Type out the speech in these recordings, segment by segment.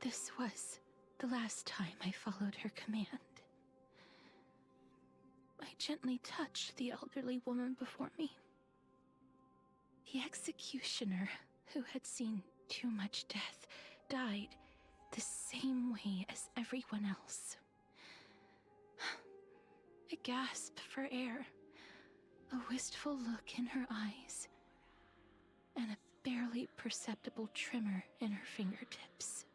This was the last time I followed her command. I gently touched the elderly woman before me. The executioner, who had seen too much death, died the same way as everyone else. A gasp for air, a wistful look in her eyes, and a barely perceptible tremor in her fingertips.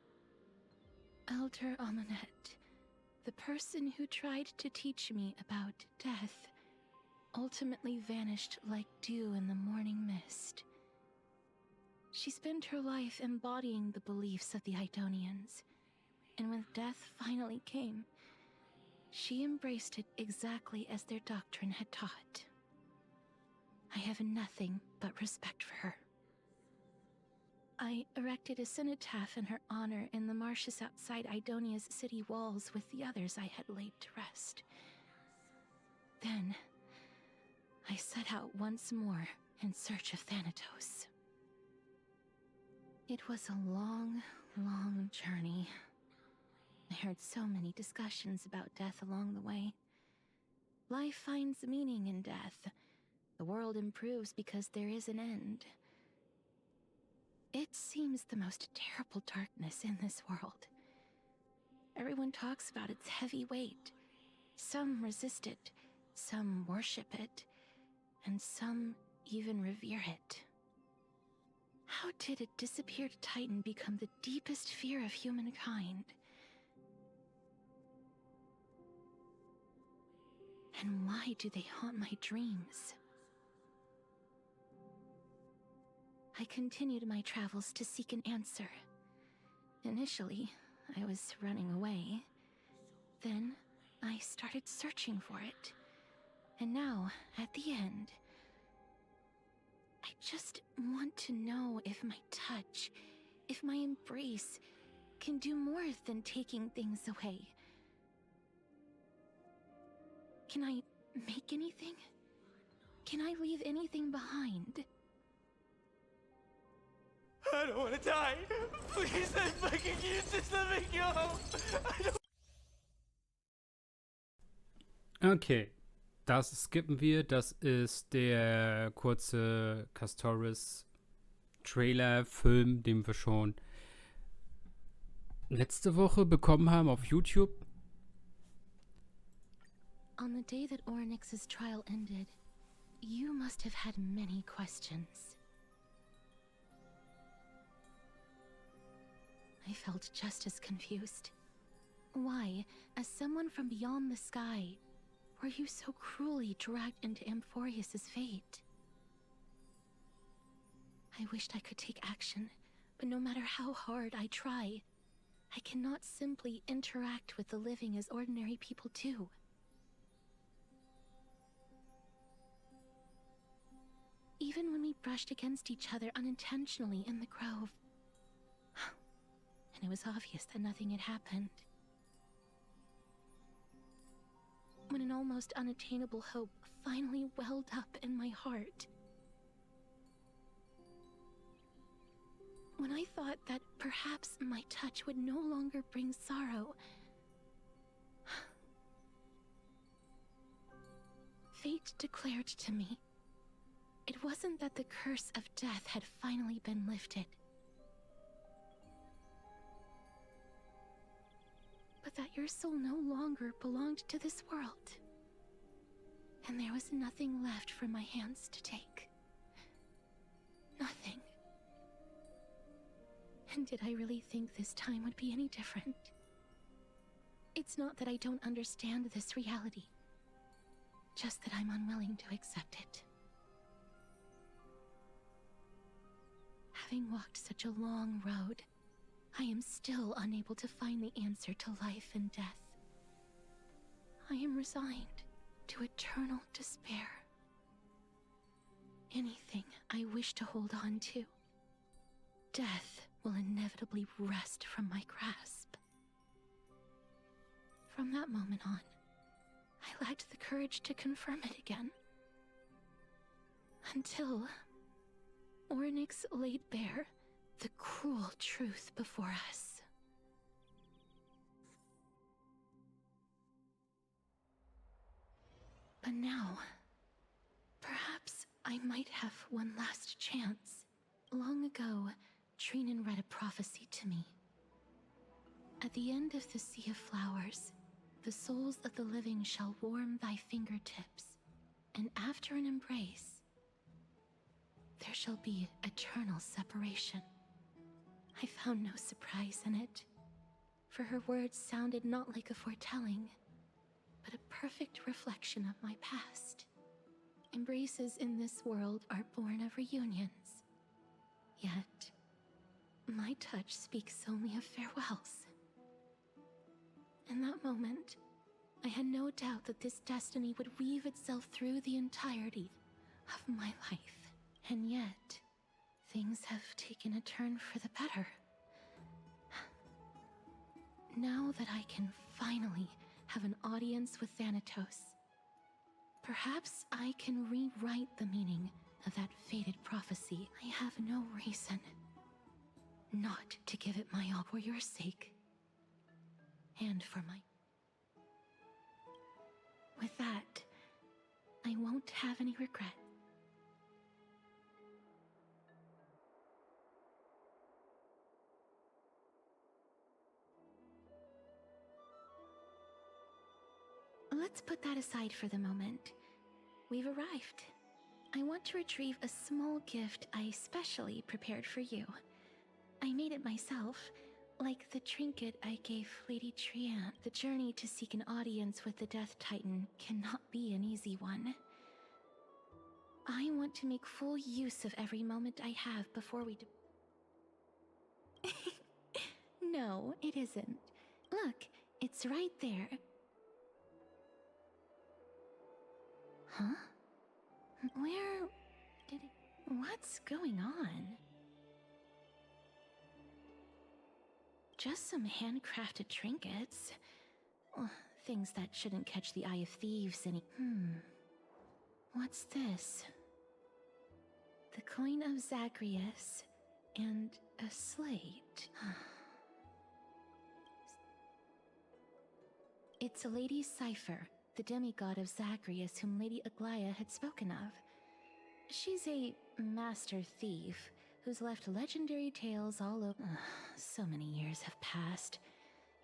Elder Amonette, the person who tried to teach me about death, ultimately vanished like dew in the morning mist. She spent her life embodying the beliefs of the Idonians, and when death finally came, she embraced it exactly as their doctrine had taught. I have nothing but respect for her. I erected a cenotaph in her honor in the marshes outside Idonia's city walls with the others I had laid to rest. Then, I set out once more in search of Thanatos. It was a long, long journey. I heard so many discussions about death along the way. Life finds meaning in death. The world improves because there is an end. It seems the most terrible darkness in this world. Everyone talks about its heavy weight. Some resist it, some worship it, and some even revere it. How did a disappeared titan become the deepest fear of humankind? And why do they haunt my dreams? I continued my travels to seek an answer. Initially, I was running away. Then, I started searching for it. And now, at the end, I just want to know if my touch, if my embrace, can do more than taking things away. Can I make anything? Can I leave anything behind? I don't want to die. Please, I fucking you, just let me go. I don't. Okay, das skippen wir. Das ist der kurze Castoris-Trailer-Film, den wir schon letzte Woche bekommen haben auf YouTube. On the day that Orynyx's trial ended, you must have had many questions. I felt just as confused. Why, as someone from beyond the sky, were you so cruelly dragged into Amphorius's fate? I wished I could take action, but no matter how hard I try, I cannot simply interact with the living as ordinary people do. Even when we brushed against each other unintentionally in the grove, and it was obvious that nothing had happened. When an almost unattainable hope finally welled up in my heart. When I thought that perhaps my touch would no longer bring sorrow. Fate declared to me, it wasn't that the curse of death had finally been lifted, but that your soul no longer belonged to this world, and there was nothing left for my hands to take. Nothing. And did I really think this time would be any different? It's not that I don't understand this reality, just that I'm unwilling to accept it. Having walked such a long road, I am still unable to find the answer to life and death. I am resigned to eternal despair. Anything I wish to hold on to, death will inevitably wrest from my grasp. From that moment on, I lacked the courage to confirm it again. Until Orynyx laid bare the cruel truth before us. But now, perhaps I might have one last chance. Long ago, Trinan read a prophecy to me. At the end of the Sea of Flowers, the souls of the living shall warm thy fingertips, and after an embrace, there shall be eternal separation. I found no surprise in it, for her words sounded not like a foretelling, but a perfect reflection of my past. Embraces in this world are born of reunions, yet my touch speaks only of farewells. In that moment, I had no doubt that this destiny would weave itself through the entirety of my life. And yet, things have taken a turn for the better. Now that I can finally have an audience with Thanatos, perhaps I can rewrite the meaning of that fated prophecy. I have no reason not to give it my all for your sake. And for my... With that, I won't have any regret. Let's put that aside for the moment. We've arrived. I want to retrieve a small gift I specially prepared for you. I made it myself, like the trinket I gave Lady Trian. The journey to seek an audience with the Death Titan cannot be an easy one. I want to make full use of every moment I have before we No, it isn't. Look, it's right there. Huh? Where did it... What's going on? Just some handcrafted trinkets. Things that shouldn't catch the eye of thieves any... What's this? The coin of Zagreus and a slate. It's a Lady Cypher, the demigod of Zagreus whom Lady Aglaia had spoken of. She's a master thief who's left legendary tales all over. So many years have passed,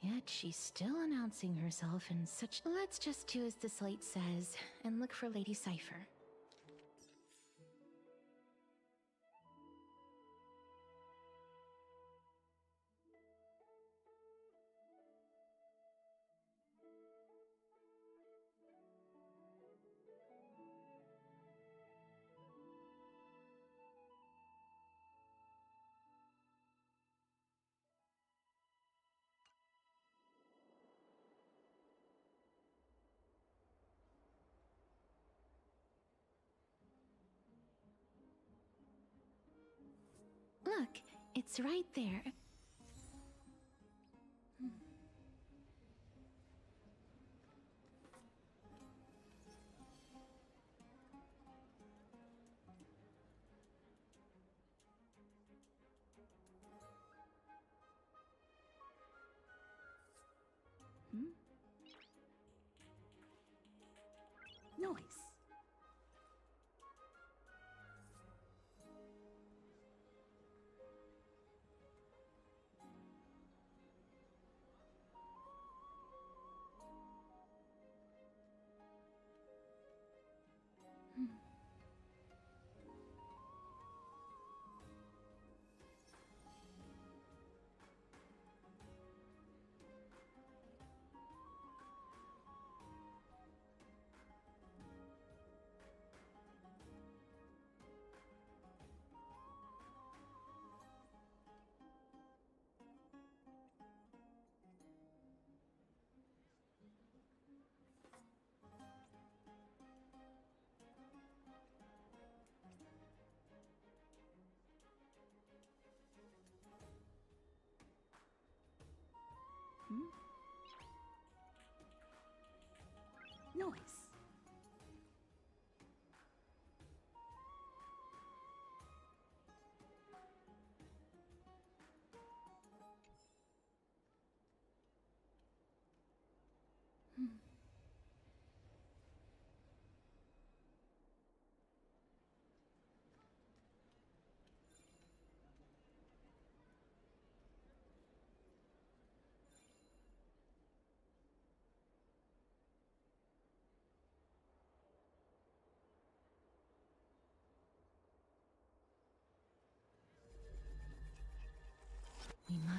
yet she's still announcing herself in such... Let's just do as the slate says and look for Lady Cypher. Look, it's right there. Noise.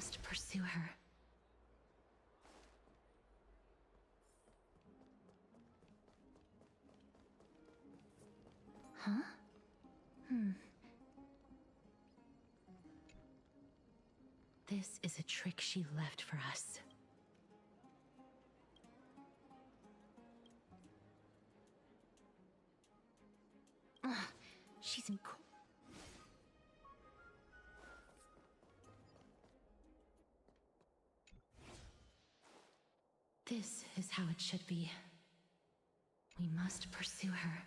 must pursue her. Huh? This is a trick she left for us. She's in. This is how it should be. We must pursue her.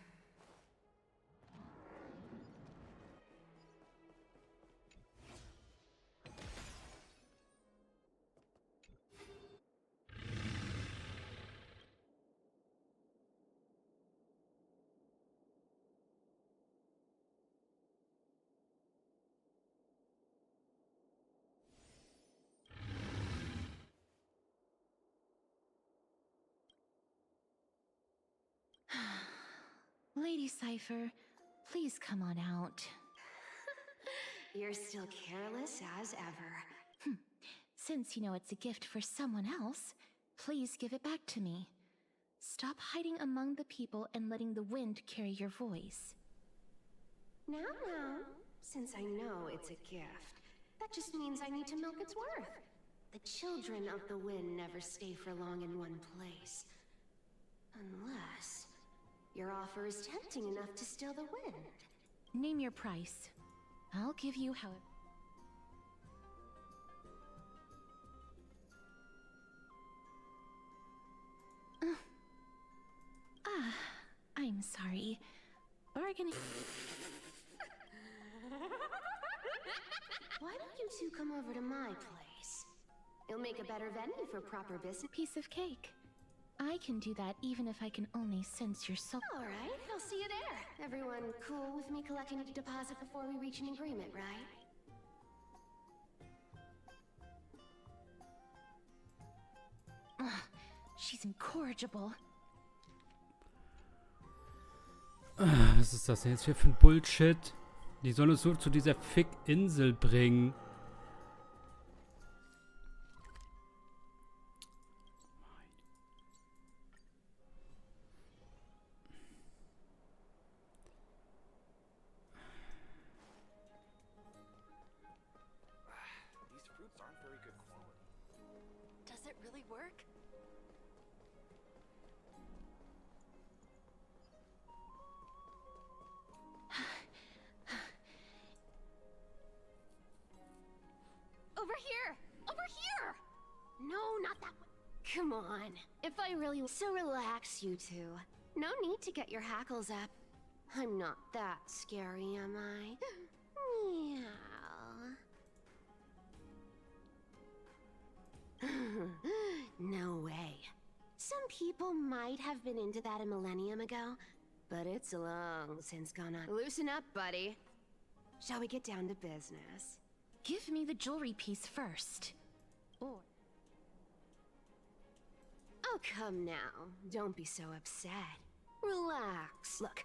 Lady Cypher, please come on out. You're still careless as ever. Since you know it's a gift for someone else, please give it back to me. Stop hiding among the people and letting the wind carry your voice. Now, since I know it's a gift, that just means I need to milk its worth. The children of the wind never stay for long in one place. Unless your offer is tempting enough to steal the wind. Name your price. I'll give you however. I'm sorry. Bargaining. Why don't you two come over to my place? It'll make a better venue for proper business. Piece of cake. I can do that even if I can only sense your soul. All right, I'll see you there. Everyone cool with me collecting a deposit before we reach an agreement, right? She's incorrigible. Was ist das denn jetzt hier für ein Bullshit? Die sollen uns so zu dieser Fick-Insel bringen. These fruits aren't very good quality. Does it really work? Over here! Over here! No, not that one. Come on. If I really... So relax, you two. No need to get your hackles up. I'm not that scary, am I? Meow. No way. Some people might have been into that a millennium ago, but it's long since gone on. Loosen up, buddy. Shall we get down to business? Give me the jewelry piece first. Or... Oh, come now. Don't be so upset. Relax. Look,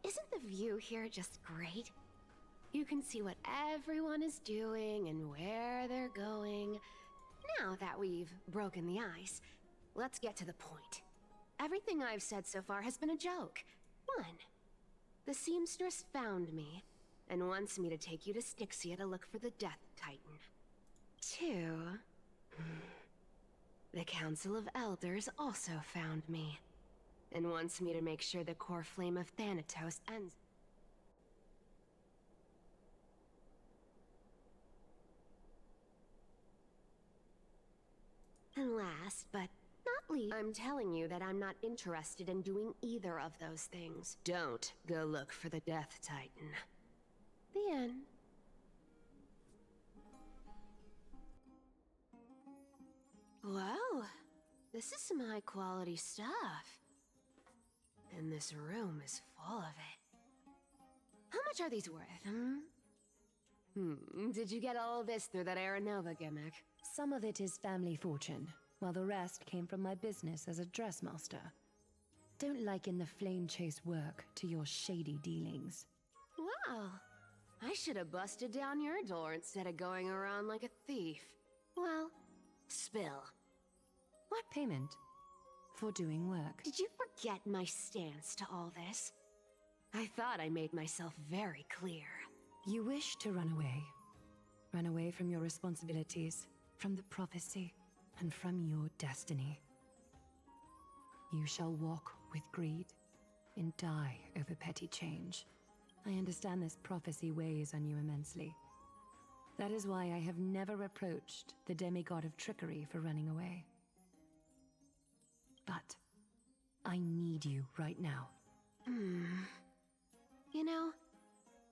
isn't the view here just great? You can see what everyone is doing and where they're going. Now that we've broken the ice, let's get to the point. Everything I've said so far has been a joke. 1. The seamstress found me and wants me to take you to Styxia to look for the Death Titan. 2. The Council of Elders also found me and wants me to make sure the core flame of Thanatos ends. And last, but not least, I'm telling you that I'm not interested in doing either of those things. Don't go look for the Death Titan. The end. Whoa, this is some high-quality stuff. And this room is full of it. How much are these worth, Did you get all of this through that Aranova gimmick? Some of it is family fortune, while the rest came from my business as a dressmaster. Don't liken the flame chase work to your shady dealings. Wow, I should have busted down your door instead of going around like a thief. Well, spill. What payment? For doing work. Did you forget my stance to all this? I thought I made myself very clear. You wish to run away. Run away from your responsibilities, from the prophecy, and from your destiny. You shall walk with greed and die over petty change. I understand this prophecy weighs on you immensely. That is why I have never approached the demigod of trickery for running away. But I need you right now. You know,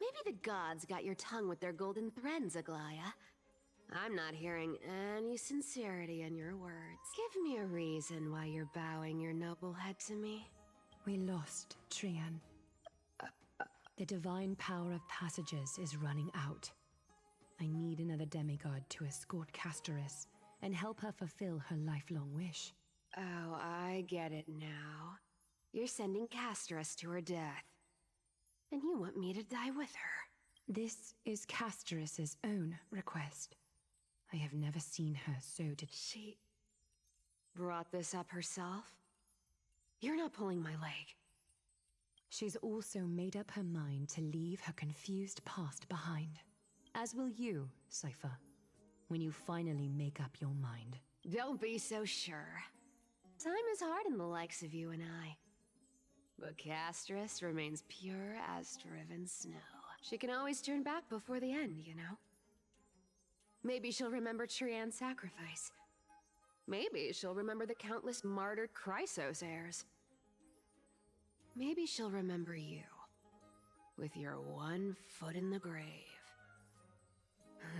maybe the gods got your tongue with their golden threads, Aglaya. I'm not hearing any sincerity in your words. Give me a reason why you're bowing your noble head to me. We lost Trian. The divine power of passages is running out. I need another demigod to escort Castoris and help her fulfill her lifelong wish. Oh, I get it now. You're sending Castoris to her death. And you want me to die with her. This is Castoris's own request. I have never seen her so She brought this up herself? You're not pulling my leg. She's also made up her mind to leave her confused past behind. As will you, Cypher, when you finally make up your mind. Don't be so sure. Time is hard in the likes of you and I. But Castoris remains pure as driven snow. She can always turn back before the end, you know? Maybe she'll remember Trian's sacrifice. Maybe she'll remember the countless martyred Chrysos heirs. Maybe she'll remember you, with your one foot in the grave.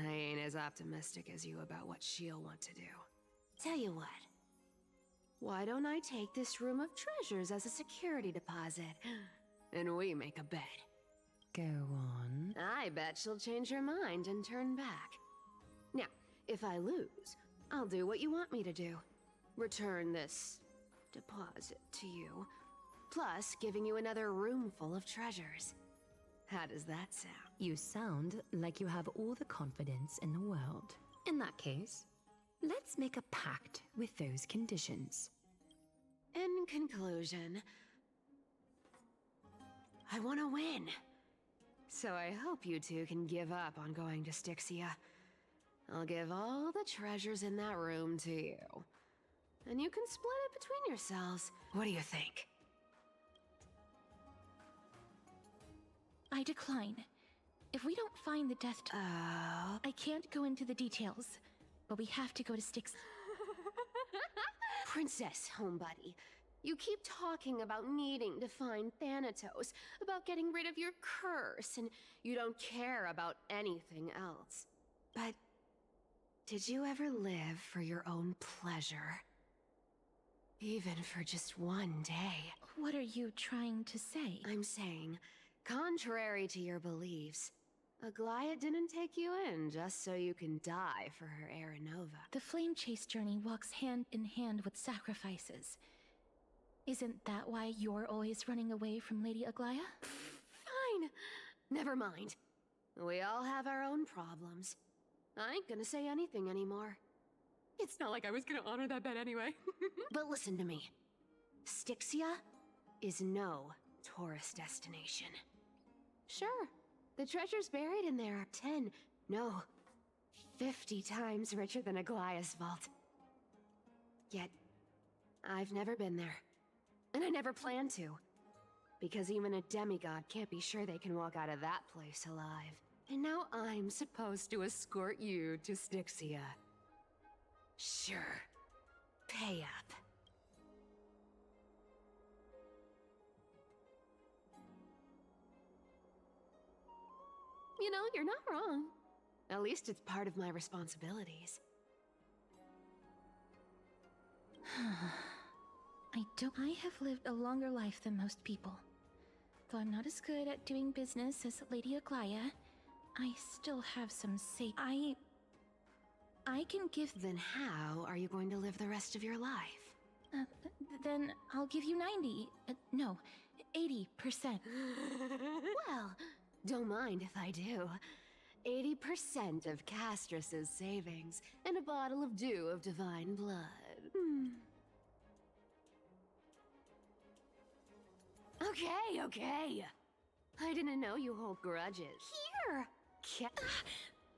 I ain't as optimistic as you about what she'll want to do. Tell you what. Why don't I take this room of treasures as a security deposit, and we make a bet? Go on. I bet she'll change her mind and turn back. Now, if I lose, I'll do what you want me to do. Return this deposit to you, plus giving you another room full of treasures. How does that sound? You sound like you have all the confidence in the world. In that case, let's make a pact with those conditions. In conclusion, I want to win. So I hope you two can give up on going to Styxia. I'll give all the treasures in that room to you. And you can split it between yourselves. What do you think? I decline. If we don't find the death Oh. I can't go into the details, but we have to go to Styx. Princess, homebuddy. You keep talking about needing to find Thanatos, about getting rid of your curse, and you don't care about anything else. But did you ever live for your own pleasure? Even for just one day? What are you trying to say? I'm saying, contrary to your beliefs, Aglaya didn't take you in just so you can die for her Aranova. The flame chase journey walks hand in hand with sacrifices. Isn't that why you're always running away from Lady Aglaya? Fine. Never mind. We all have our own problems. I ain't gonna say anything anymore. It's not like I was gonna honor that bet anyway. But listen to me. Styxia is no tourist destination. Sure, the treasures buried in there are 10, no, 50 times richer than Aglaya's vault. Yet, I've never been there. And I never plan to. Because even a demigod can't be sure they can walk out of that place alive. And now I'm supposed to escort you to Styxia. Sure. Pay up. You know, you're not wrong. At least it's part of my responsibilities. I have lived a longer life than most people. Though I'm not as good at doing business as Lady Aglaya, I still have some say. I can give... Then how are you going to live the rest of your life? Then I'll give you 90. No, 80%. Well, Don't mind if I do. 80% of Castrus's savings and a bottle of dew of divine blood. Okay. I didn't know you hold grudges. Here!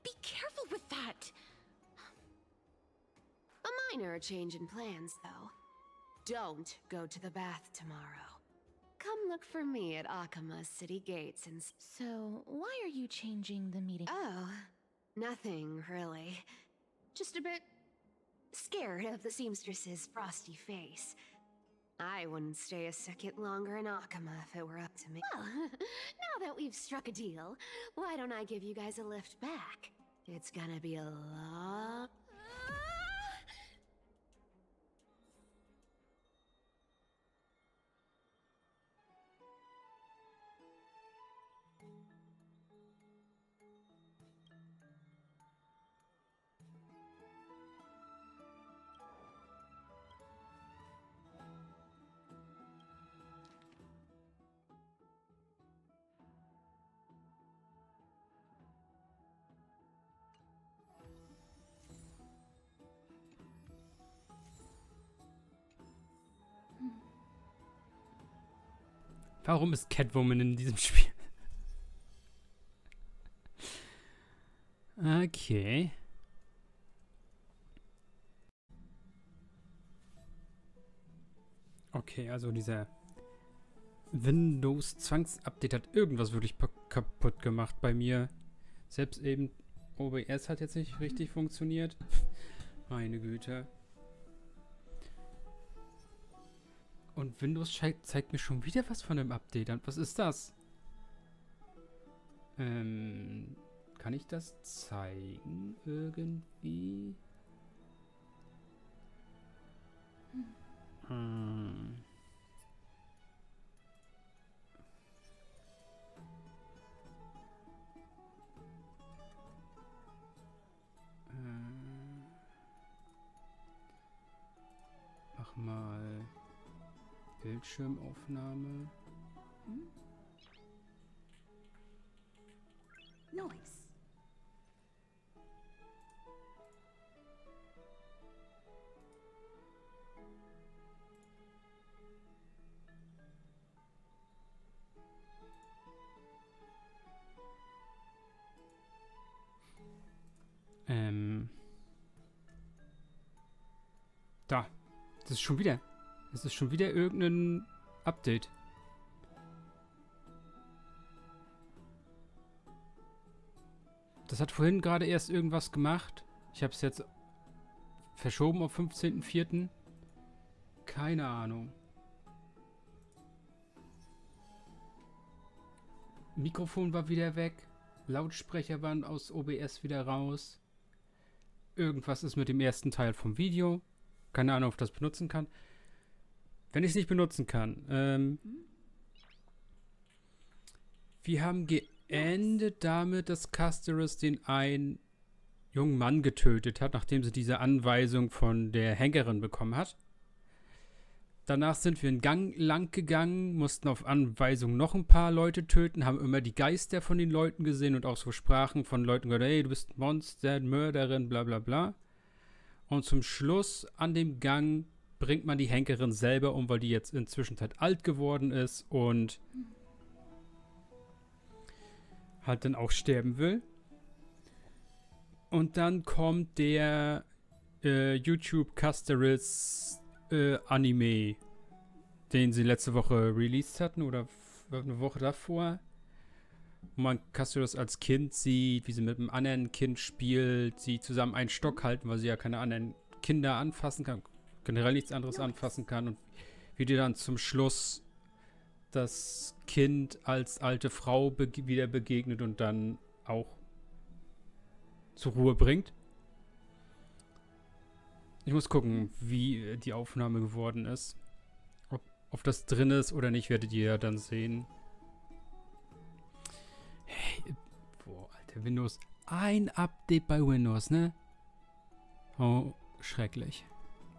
Be careful with that! A minor change in plans, though. Don't go to the bath tomorrow. Come look for me at Akama's city gates and... So, why are you changing the meeting? Oh, nothing, really. Just a bit... scared of the seamstress's frosty face. I wouldn't stay a second longer in Akama if it were up to me. Well, now that we've struck a deal, why don't I give you guys a lift back? It's gonna be a long... Warum ist Catwoman in diesem Spiel? Okay. Okay, also dieser Windows-Zwangsupdate hat irgendwas wirklich kaputt gemacht bei mir. Selbst eben OBS hat jetzt nicht richtig funktioniert. Meine Güte. Und Windows zeigt mir schon wieder was von dem Update an. Was ist das? Kann ich das zeigen irgendwie? Mach mal Bildschirmaufnahme. Neues. Da. Das ist schon wieder. Das ist schon wieder irgendein Update. Das hat vorhin gerade erst irgendwas gemacht. Ich habe es jetzt verschoben auf 15.04. Keine Ahnung. Mikrofon war wieder weg. Lautsprecher waren aus OBS wieder raus. Irgendwas ist mit dem ersten Teil vom Video. Keine Ahnung, ob ich das benutzen kann. Wenn ich es nicht benutzen kann. Wir haben geendet damit, dass Casterus den einen jungen Mann getötet hat, nachdem sie diese Anweisung von der Henkerin bekommen hat. Danach sind wir einen Gang lang gegangen, mussten auf Anweisung noch ein paar Leute töten, haben immer die Geister von den Leuten gesehen und auch so Sprachen von Leuten gehört, hey, du bist ein Monster, Mörderin, bla bla bla. Und zum Schluss an dem Gang bringt man die Henkerin selber um, weil die jetzt inzwischen halt alt geworden ist und halt dann auch sterben will. Und dann kommt der YouTube Casterus Anime, den sie letzte Woche released hatten oder eine Woche davor. Wo man Casterus als Kind sieht, wie sie mit einem anderen Kind spielt, sie zusammen einen Stock halten, weil sie ja keine anderen Kinder anfassen kann, generell nichts anderes anfassen kann und wie die dann zum Schluss das Kind als alte Frau wieder begegnet und dann auch zur Ruhe bringt. Ich muss gucken, wie die Aufnahme geworden ist. Ob das drin ist oder nicht, werdet ihr ja dann sehen. Hey, boah, Alter, Windows. Ein Update bei Windows, ne? Oh, schrecklich.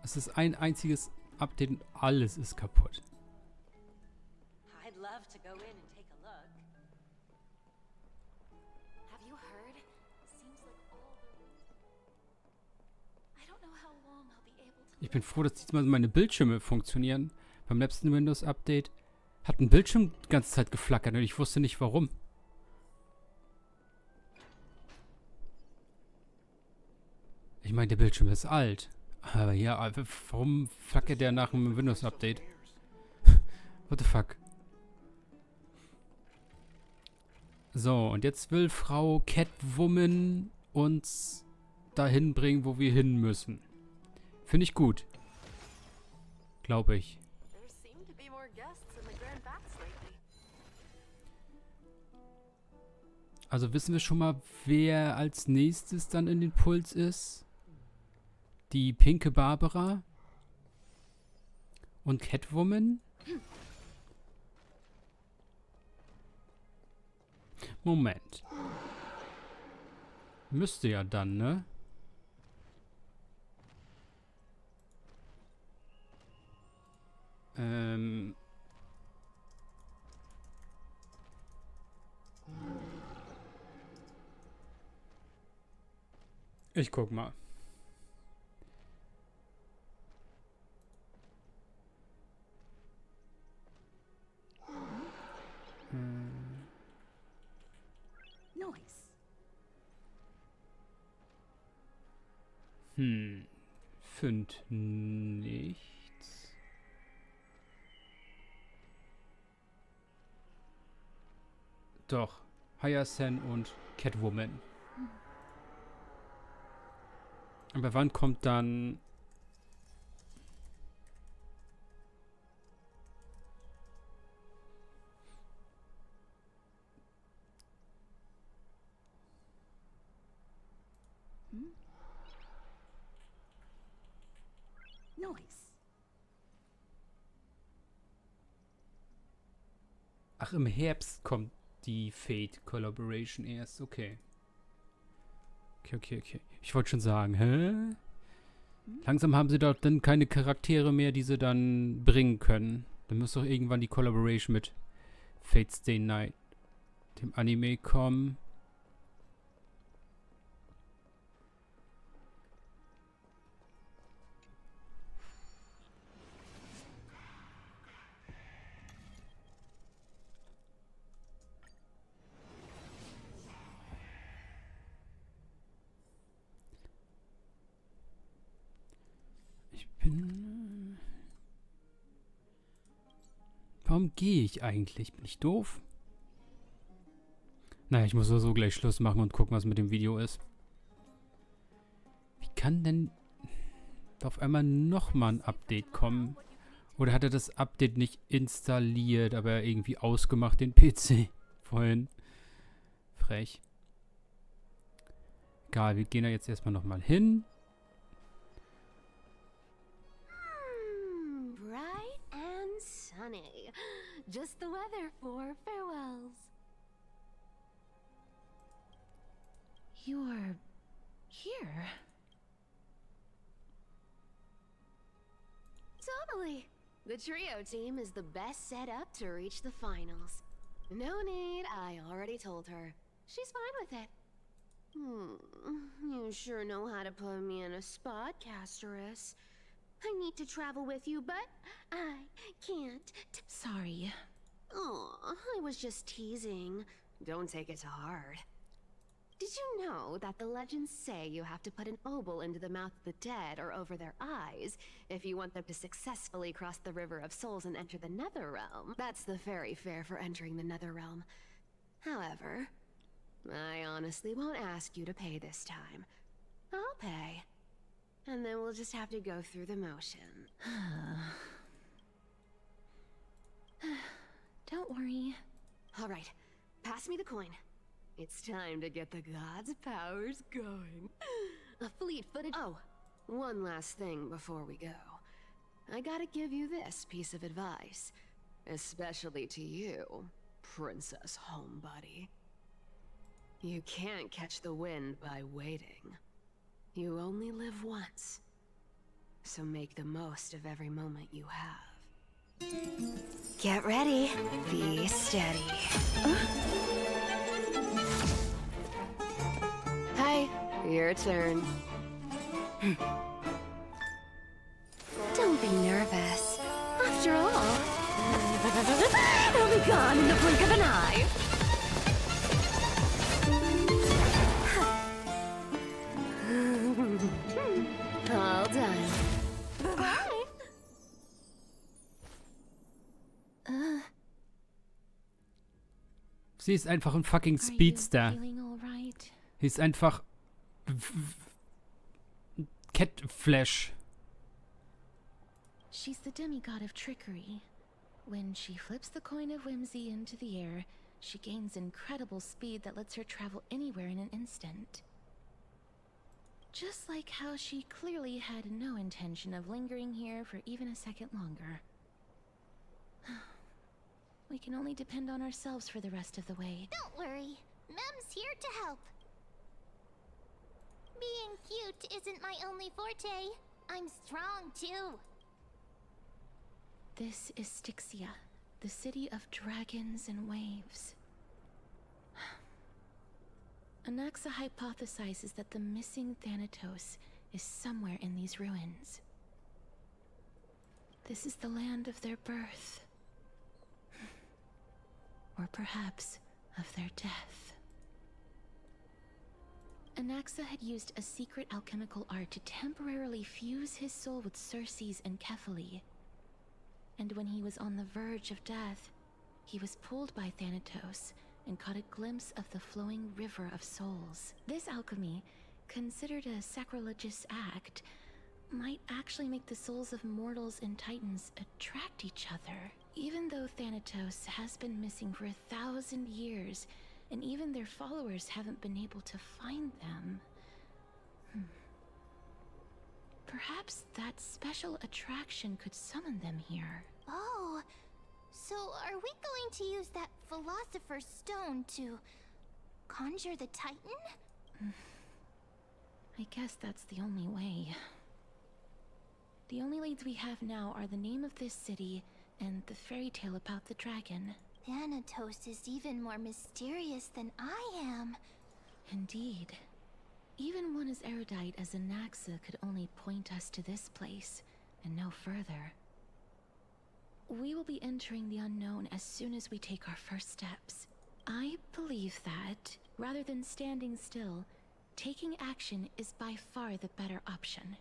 Es ist ein einziges Update und alles ist kaputt. I'd love to go in and take a look. Ich bin froh, dass diesmal meine Bildschirme funktionieren. Beim letzten Windows-Update hat ein Bildschirm die ganze Zeit geflackert und ich wusste nicht warum. Ich meine, der Bildschirm ist alt. Aber ja, warum flackert der nach einem Windows-Update? What the fuck? So, und jetzt will Frau Catwoman uns dahin bringen, wo wir hin müssen. Finde ich gut. Glaube ich. Also wissen wir schon mal, wer als nächstes dann in den Puls ist? Die pinke Barbara und Catwoman? Moment. Müsste ja dann, ne? Ich guck mal. Neues. Find nichts. Doch. Hyacinth und Catwoman. Aber wann kommt dann... Neues. Ach, im Herbst kommt die Fate Collaboration erst. Okay. Okay. Ich wollte schon sagen, hä? Langsam haben sie doch dann keine Charaktere mehr, die sie dann bringen können. Dann muss doch irgendwann die Collaboration mit Fate Stay Night, dem Anime, kommen. Warum gehe ich eigentlich? Bin ich doof? Naja, ich muss so gleich Schluss machen und gucken, was mit dem Video ist. Wie kann denn auf einmal nochmal ein Update kommen? Oder hat er das Update nicht installiert, aber irgendwie ausgemacht, den PC vorhin? Frech. Egal, wir gehen da jetzt erstmal nochmal hin. Bright and sunny. Just the weather for farewells. You're here. Totally. The trio team is the best set up to reach the finals. No need, I already told her. She's fine with it. You sure know how to put me in a spot, Casterus. I need to travel with you, but I can't. Sorry. Aw, I was just teasing. Don't take it to heart. Did you know that the legends say you have to put an obol into the mouth of the dead or over their eyes if you want them to successfully cross the River of Souls and enter the Netherrealm? That's the fairy fare for entering the Netherrealm. However, I honestly won't ask you to pay this time. I'll pay. And then we'll just have to go through the motion. Don't worry. All right, pass me the coin. It's time to get the gods' powers going. A fleet-footed... Oh, one last thing before we go. I gotta give you this piece of advice. Especially to you, Princess Homebody. You can't catch the wind by waiting. You only live once. So make the most of every moment you have. Get ready. Be steady. Hi, your turn. It'll be gone in the blink of an eye. All done. Bye. Sie ist einfach ein fucking Speedster. Feeling all right? Sie ist einfach Catflash. She's the demigod of trickery. When she flips the coin of whimsy into the air, she gains incredible speed that lets her travel anywhere in an instant. Just like how she clearly had no intention of lingering here for even a second longer. We can only depend on ourselves for the rest of the way. Don't worry. Mem's here to help. Being cute isn't my only forte. I'm strong, too. This is Styxia, the city of dragons and waves. Anaxa hypothesizes that the missing Thanatos is somewhere in these ruins. This is the land of their birth. Or perhaps of their death. Anaxa had used a secret alchemical art to temporarily fuse his soul with Circe's and Kephale. And when he was on the verge of death, he was pulled by Thanatos and caught a glimpse of the flowing river of souls. This alchemy, considered a sacrilegious act, might actually make the souls of mortals and titans attract each other. Even though Thanatos has been missing for 1,000 years, and even their followers haven't been able to find them. Perhaps that special attraction could summon them here. Oh, so are we going to use that Philosopher's Stone to conjure the Titan? I guess that's the only way. The only leads we have now are the name of this city and the fairy tale about the dragon. Thanatos is even more mysterious than I am. Indeed. Even one as erudite as Anaxa could only point us to this place, and no further. We will be entering the unknown as soon as we take our first steps. I believe that, rather than standing still, taking action is by far the better option.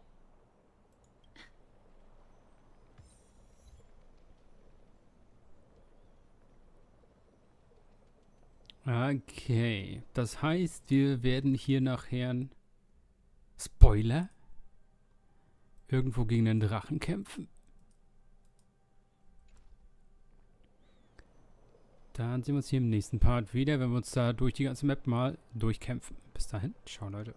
Okay, das heißt, wir werden hier nachher Spoiler irgendwo gegen einen Drachen kämpfen. Dann sehen wir uns hier im nächsten Part wieder, wenn wir uns da durch die ganze Map mal durchkämpfen. Bis dahin, ciao Leute.